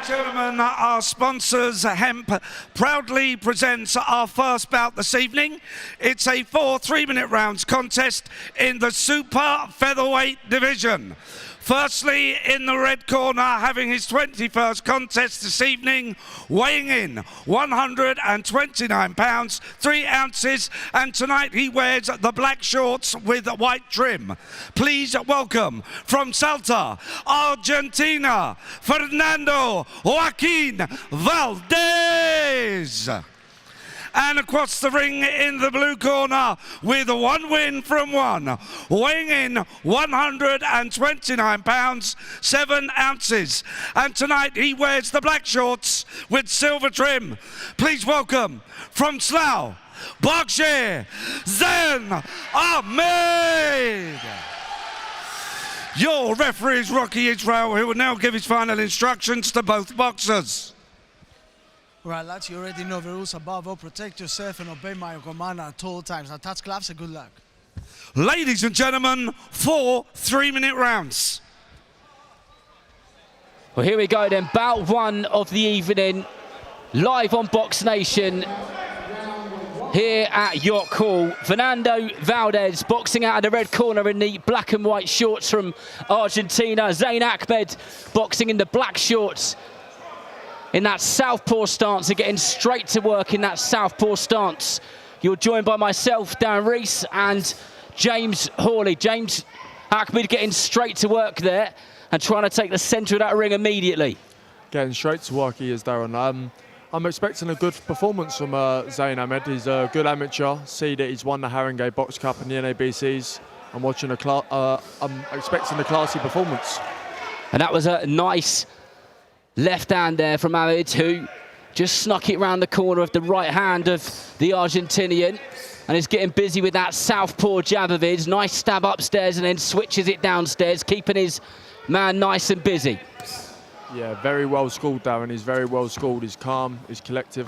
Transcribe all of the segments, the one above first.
Gentlemen, our sponsors, Hemp, proudly presents our first bout this evening. It's a 4 3-minute rounds contest in the super featherweight division. Firstly, in the red corner, having his 21st contest this evening, weighing in 129 pounds, 3 ounces, and tonight he wears the black shorts with white trim. Please welcome, from Salta, Argentina, Fernando Joaquin Valdez. And across the ring in the blue corner with 1 win from 1, weighing in 129 pounds, 7 ounces. And tonight he wears the black shorts with silver trim. Please welcome, from Slough, Berkshire, Zayn, Ahmed. Your referee is Rocky Israel, who will now give his final instructions to both boxers. Right, lads, you already know the rules. Above all, protect yourself and obey my command at all times. Now touch gloves and good luck. Ladies and gentlemen, 4 3-minute rounds. Well, here we go then, bout 1 of the evening, live on Boxnation, here at York Hall. Fernando Valdez boxing out of the red corner in the black and white shorts from Argentina. Zayn Ahmed boxing in the black shorts in that southpaw stance, and getting straight to work in that southpaw stance. You're joined by myself, Darren Rees, and James Hawley. James Ahmed getting straight to work there and trying to take the centre of that ring immediately. Getting straight to work, he is, Darren. I'm expecting a good performance from Zayn Ahmed. He's a good amateur. See that he's won the Haringey Box Cup and the NABCs. I'm expecting a classy performance. And that was a nice left hand there from Ahmed, who just snuck it round the corner of the right hand of the Argentinian and is getting busy with that southpaw jab of his. Nice stab upstairs and then switches it downstairs, keeping his man nice and busy. Yeah, very well schooled, Darren. He's very well schooled. He's calm, he's collective.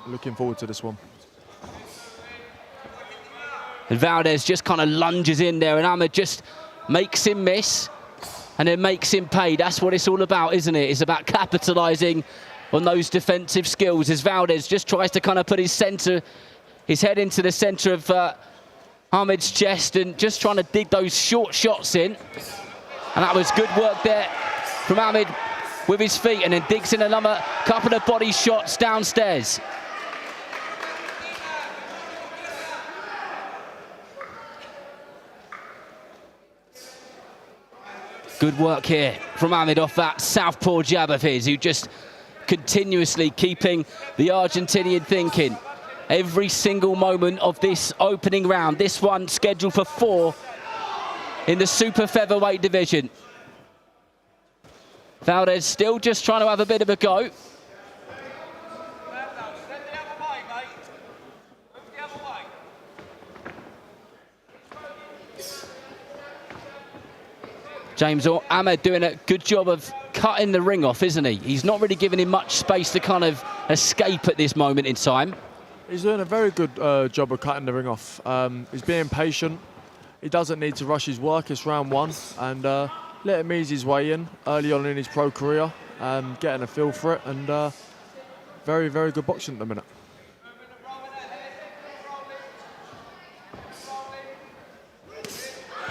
Looking forward to this one. And Valdez just kind of lunges in there, and Ahmed just makes him miss and then makes him pay. That's what it's all about, isn't it? It's about capitalising on those defensive skills, as Valdez just tries to kind of put his head into the centre of Ahmed's chest and just trying to dig those short shots in. And that was good work there from Ahmed with his feet, and then digs in another couple of body shots downstairs. Good work here from Ahmed off that southpaw jab of his, who just continuously keeping the Argentinian thinking every single moment of this opening round. This one scheduled for 4 in the super featherweight division. Valdez still just trying to have a bit of a go. James Ahmed doing a good job of cutting the ring off, isn't he? He's not really giving him much space to kind of escape at this moment in time. He's doing a very good job of cutting the ring off. He's being patient. He doesn't need to rush his work. It's round 1, and let him ease his way in early on in his pro career, getting a feel for it, and very, very good boxing at the minute.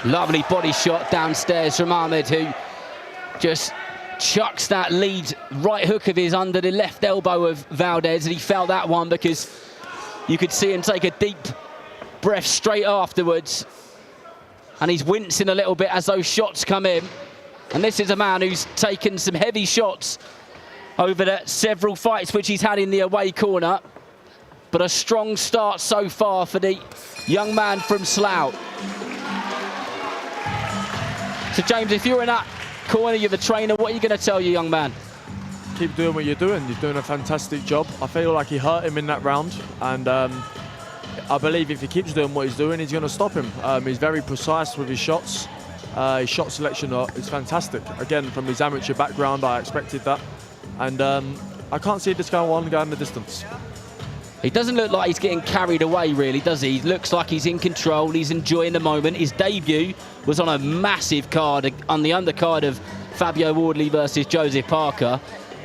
Lovely body shot downstairs from Ahmed, who just chucks that lead right hook of his under the left elbow of Valdez, and he felt that one because you could see him take a deep breath straight afterwards, and he's wincing a little bit as those shots come in. And this is a man who's taken some heavy shots over the several fights which he's had in the away corner, but a strong start so far for the young man from Slough. So James, if you're in that corner, you're the trainer, what are you going to tell your young man? Keep doing what you're doing. You're doing a fantastic job. I feel like he hurt him in that round, and I believe if he keeps doing what he's doing, he's going to stop him. He's very precise with his shots. His shot selection is fantastic. Again, from his amateur background, I expected that. And I can't see this guy going the distance. He doesn't look like he's getting carried away, really, does he? He looks like he's in control, he's enjoying the moment. His debut was on a massive card, on the undercard of Fabio Wardley versus Joseph Parker.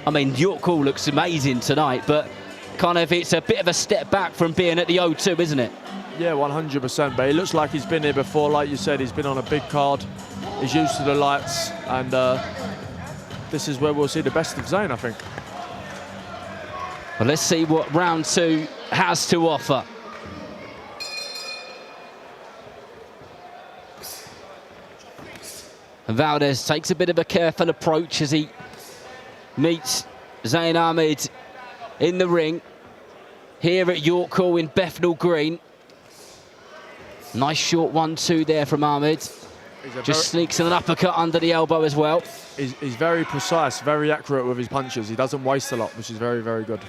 I mean, York Hall looks amazing tonight, but kind of it's a bit of a step back from being at the O2, isn't it? Yeah, 100%, but he looks like he's been here before. Like you said, he's been on a big card. He's used to the lights, and this is where we'll see the best of Zayn, I think. Well, let's see what round 2 has to offer. And Valdez takes a bit of a careful approach as he meets Zayn Ahmed in the ring here at York Hall in Bethnal Green. Nice short 1-2 there from Ahmed. Just sneaks in an uppercut under the elbow as well. He's very precise, very accurate with his punches. He doesn't waste a lot, which is very, very good.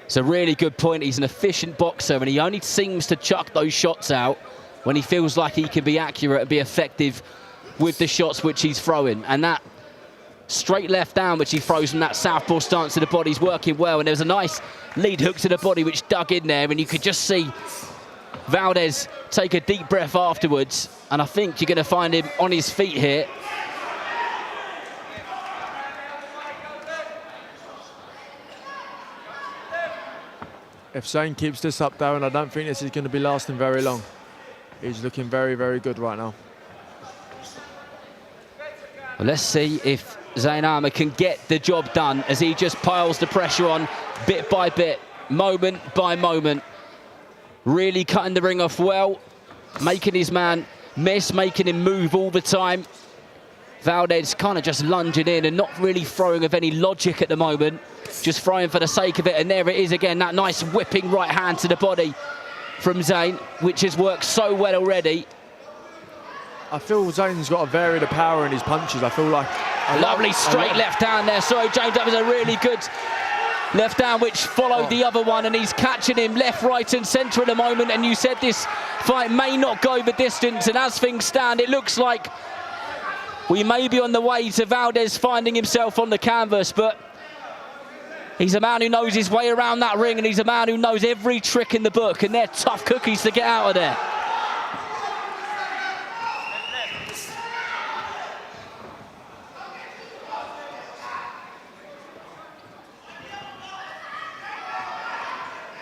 It's a really good point. He's an efficient boxer, and he only seems to chuck those shots out when he feels like he can be accurate and be effective with the shots which he's throwing. And that straight left down which he throws from that southpaw stance to the body is working well. And there was a nice lead hook to the body which dug in there, and you could just see Valdez take a deep breath afterwards. And I think you're going to find him on his feet here. If Zayn keeps this up, Darren, I don't think this is going to be lasting very long. He's looking very, very good right now. Well, let's see if Zayn Ahmed can get the job done as he just piles the pressure on bit by bit, moment by moment. Really cutting the ring off well, making his man miss, making him move all the time. Valdez kind of just lunging in and not really throwing of any logic at the moment, just throwing for the sake of it. And there it is again, that nice whipping right hand to the body from Zayn, which has worked so well already. I feel Zayn's got a varied of power in his punches. I feel like... Lovely straight left hand there. Sorry, James, that was a really good left hand which followed the other one, and he's catching him left, right and centre at the moment. And you said this fight may not go the distance, and as things stand, it looks like we may be on the way to Valdez finding himself on the canvas, but he's a man who knows his way around that ring, and he's a man who knows every trick in the book, and they're tough cookies to get out of there.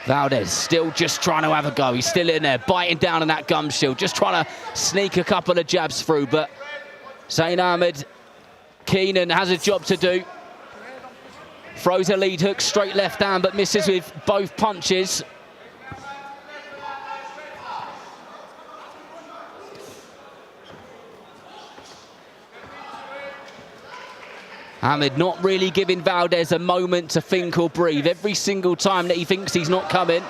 Valdez still just trying to have a go. He's still in there, biting down on that gum shield, just trying to sneak a couple of jabs through. But Zayn Ahmed, Keenan has a job to do. Throws a lead hook, straight left hand, but misses with both punches. Ahmed not really giving Valdez a moment to think or breathe. Every single time that he thinks he's not coming,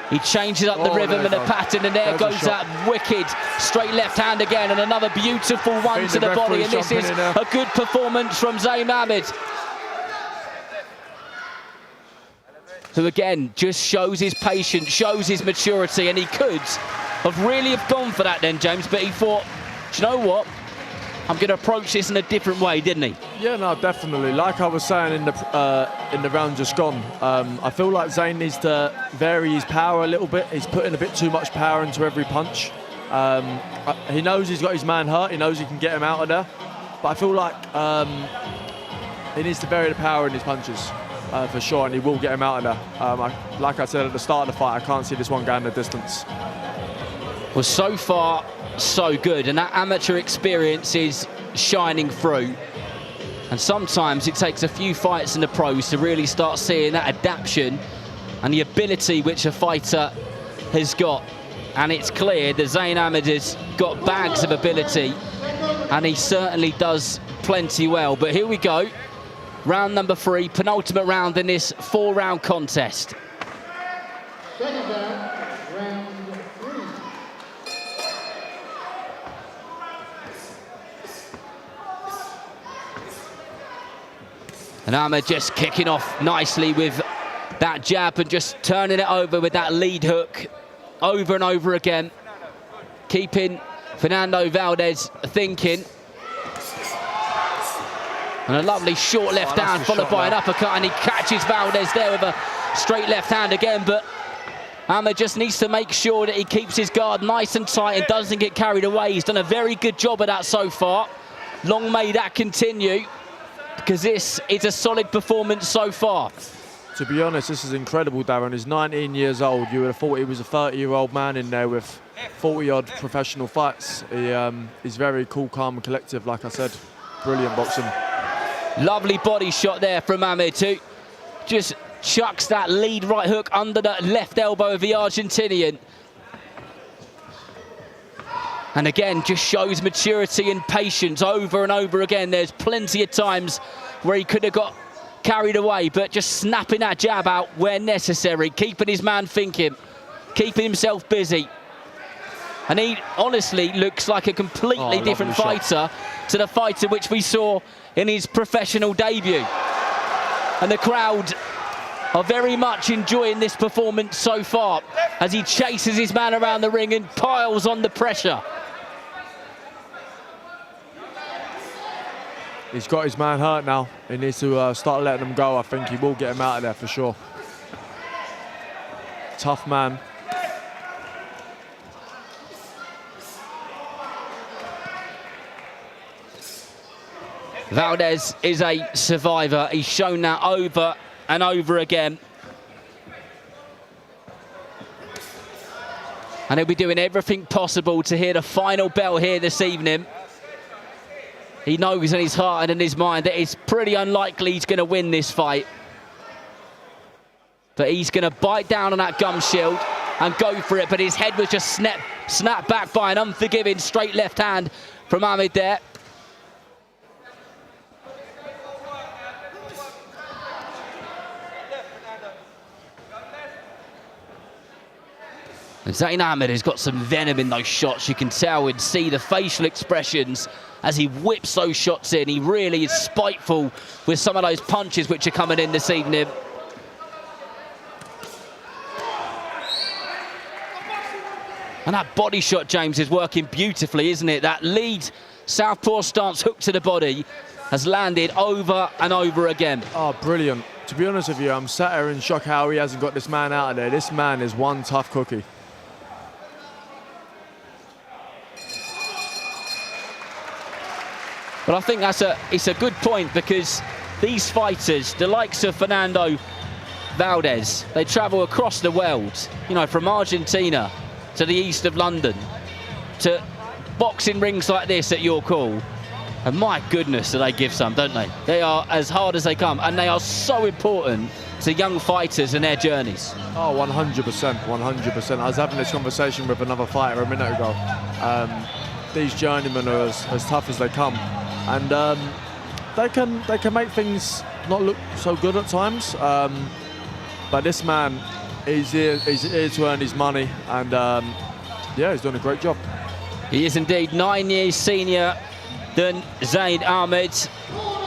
he changes up the rhythm and the pattern, and there goes that wicked straight left hand again, and another beautiful one to the body, and this is a good performance from Zayn Ahmed, who again just shows his patience, shows his maturity, and he could have really have gone for that then, James, but he thought, do you know what? I'm going to approach this in a different way, didn't he? Yeah, no, definitely. Like I was saying in the round just gone, I feel like Zayn needs to vary his power a little bit. He's putting a bit too much power into every punch. He knows he's got his man hurt. He knows he can get him out of there. But I feel like he needs to vary the power in his punches for sure, and he will get him out of there. Like I said at the start of the fight, I can't see this one going the distance. Well, so far, so good, and that amateur experience is shining through. And sometimes it takes a few fights in the pros to really start seeing that adaptation and the ability which a fighter has got. And it's clear that Zayn Ahmed has got bags of ability, and he certainly does plenty well. But here we go, round number 3, penultimate round in this 4-round contest. Second round, round 3. And Ahmed just kicking off nicely with that jab and just turning it over with that lead hook over and over again, keeping Fernando Valdez thinking. And a lovely short left hand followed by an uppercut, and he catches Valdez there with a straight left hand again. But Ahmed just needs to make sure that he keeps his guard nice and tight and doesn't get carried away. He's done a very good job of that so far. long may that continue, because this is a solid performance so far. To be honest, this is incredible, Darren. He's 19 years old. You would have thought he was a 30-year-old man in there with 40-odd professional fights. He's very cool, calm and collective, like I said. Brilliant boxing. Lovely body shot there from Ahmed, who just chucks that lead right hook under the left elbow of the Argentinian. And again, just shows maturity and patience over and over again. There's plenty of times where he could have got carried away, but just snapping that jab out where necessary, keeping his man thinking, keeping himself busy. And he honestly looks like a completely different fighter to the fighter which we saw in his professional debut. And the crowd are very much enjoying this performance so far as he chases his man around the ring and piles on the pressure. He's got his man hurt now. He needs to start letting him go. I think he will get him out of there for sure. Tough man. Valdez is a survivor. He's shown that over and over again. And he'll be doing everything possible to hear the final bell here this evening. He knows in his heart and in his mind that it's pretty unlikely he's going to win this fight. But he's going to bite down on that gum shield and go for it. But his head was just snapped back by an unforgiving straight left hand from Ahmed there. And Zayn Ahmed has got some venom in those shots. You can tell and see the facial expressions as he whips those shots in. He really is spiteful with some of those punches which are coming in this evening. And that body shot, James, is working beautifully, isn't it? That lead southpaw stance hook to the body has landed over and over again. Oh, brilliant. To be honest with you, I'm sat here in shock how he hasn't got this man out of there. This man is one tough cookie. But I think it's a good point, because these fighters, the likes of Fernando Valdez, they travel across the world, you know, from Argentina to the east of London to boxing rings like this at York Hall. And my goodness, do they give some, don't they? They are as hard as they come, and they are so important to young fighters and their journeys. Oh, 100%, 100%. I was having this conversation with another fighter a minute ago. These journeymen are as tough as they come. And they can make things not look so good at times. But this man, he's here to earn his money. And yeah, he's doing a great job. He is indeed 9 years senior than Zayn Ahmed,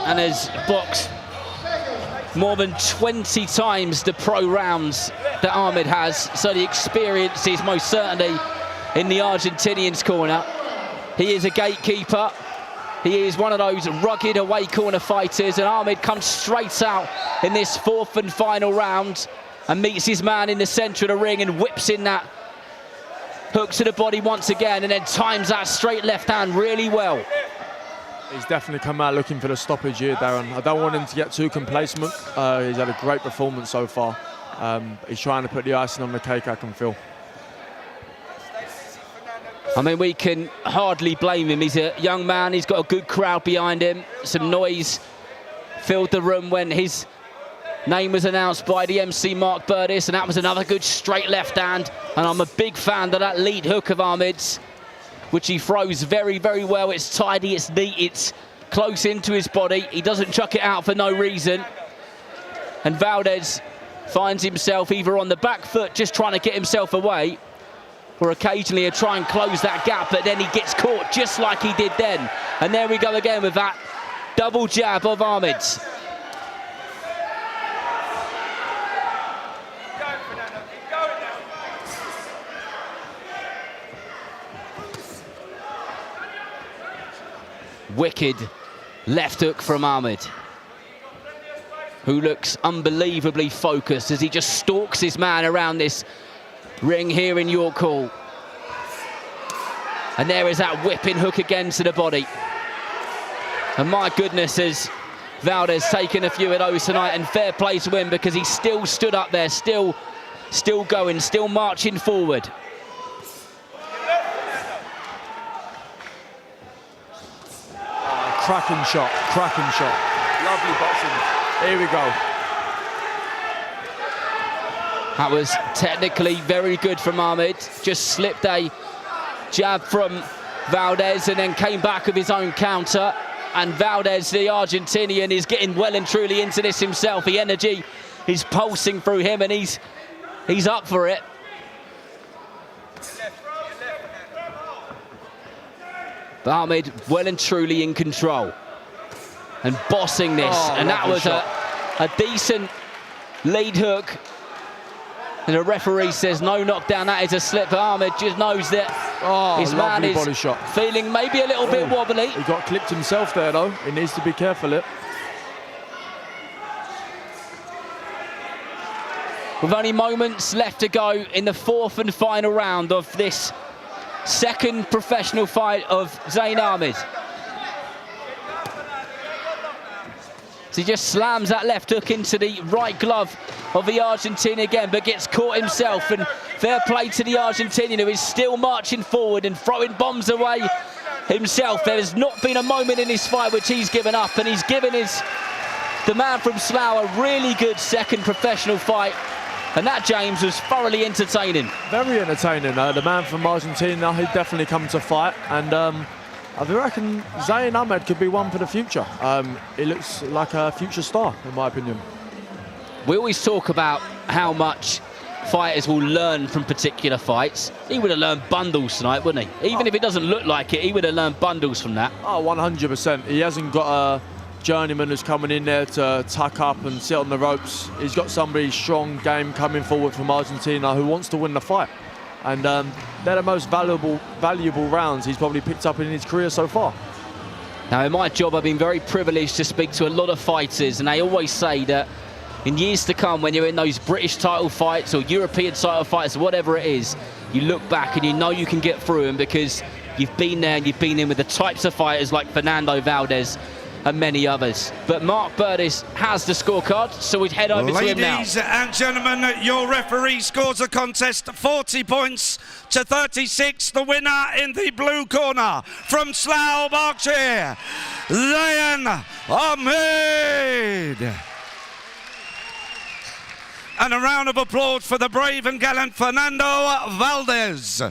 and has boxed more than 20 times the pro rounds that Ahmed has. So the experience is most certainly in the Argentinian's corner. He is a gatekeeper. He is one of those rugged away corner fighters, and Ahmed comes straight out in this fourth and final round and meets his man in the centre of the ring and whips in that hook to the body once again, and then times that straight left hand really well. He's definitely come out looking for the stoppage here, Darren. I don't want him to get too complacent. He's had a great performance so far. He's trying to put the icing on the cake, I can feel. I mean, we can hardly blame him. He's a young man. He's got a good crowd behind him. Some noise filled the room when his name was announced by the MC Mark Valdez, and that was another good straight left hand. And I'm a big fan of that lead hook of Ahmed's, which he throws very, very well. It's tidy, it's neat, it's close into his body. He doesn't chuck it out for no reason. And Valdez finds himself either on the back foot, just trying to get himself away, or occasionally he'll try and close that gap, but then he gets caught just like he did then. And there we go again with that double jab of Ahmed's. Wicked left hook from Ahmed, who looks unbelievably focused as he just stalks his man around this ring here in York Hall. And there is that whipping hook again to the body. And my goodness, has Valdez taken a few of those tonight, and fair play to him because he still stood up there, still going, still marching forward. Cracking shot, cracking shot. Lovely boxing. Here we go. That was technically very good from Ahmed. Just slipped a jab from Valdez and then came back with his own counter. And Valdez, the Argentinian, is getting well and truly into this himself. The energy is pulsing through him and he's up for it. But Ahmed well and truly in control and bossing this. And that was a decent lead hook. And the referee says no knockdown, that is a slip. But Ahmed just knows that his man is body shot. Feeling maybe a little bit wobbly. He got clipped himself there though. He needs to be careful. With only moments left to go in the fourth and final round of this second professional fight of Zayn Ahmed. So he just slams that left hook into the right glove of the Argentinian again, but gets caught himself. And fair play to the Argentinian, who is still marching forward and throwing bombs away himself. There has not been a moment in this fight which he's given up, and he's given the man from Slough a really good second professional fight. And that, James, was thoroughly entertaining. Very entertaining. The man from Argentina, he'd definitely come to fight. And I reckon Zayn Ahmed could be one for the future. He looks like a future star, in my opinion. We always talk about how much fighters will learn from particular fights. He would have learned bundles tonight, wouldn't he? Even if it doesn't look like it, he would have learned bundles from that. Oh, 100%. He hasn't got a journeyman who's coming in there to tuck up and sit on the ropes. He's got somebody strong game coming forward from Argentina who wants to win the fight. And they're the most valuable rounds he's probably picked up in his career so far. Now, in my job, I've been very privileged to speak to a lot of fighters, and they always say that in years to come, when you're in those British title fights or European title fights, whatever it is, you look back and you know you can get through them because you've been there and you've been in with the types of fighters like Fernando Valdez and many others. But Mark Valdez has the scorecard, so we'd head over to him now. Ladies and gentlemen, your referee scores the contest 40 points to 36. The winner in the blue corner from Slough, Berkshire, Zayn Ahmed. And a round of applause for the brave and gallant Fernando Valdez.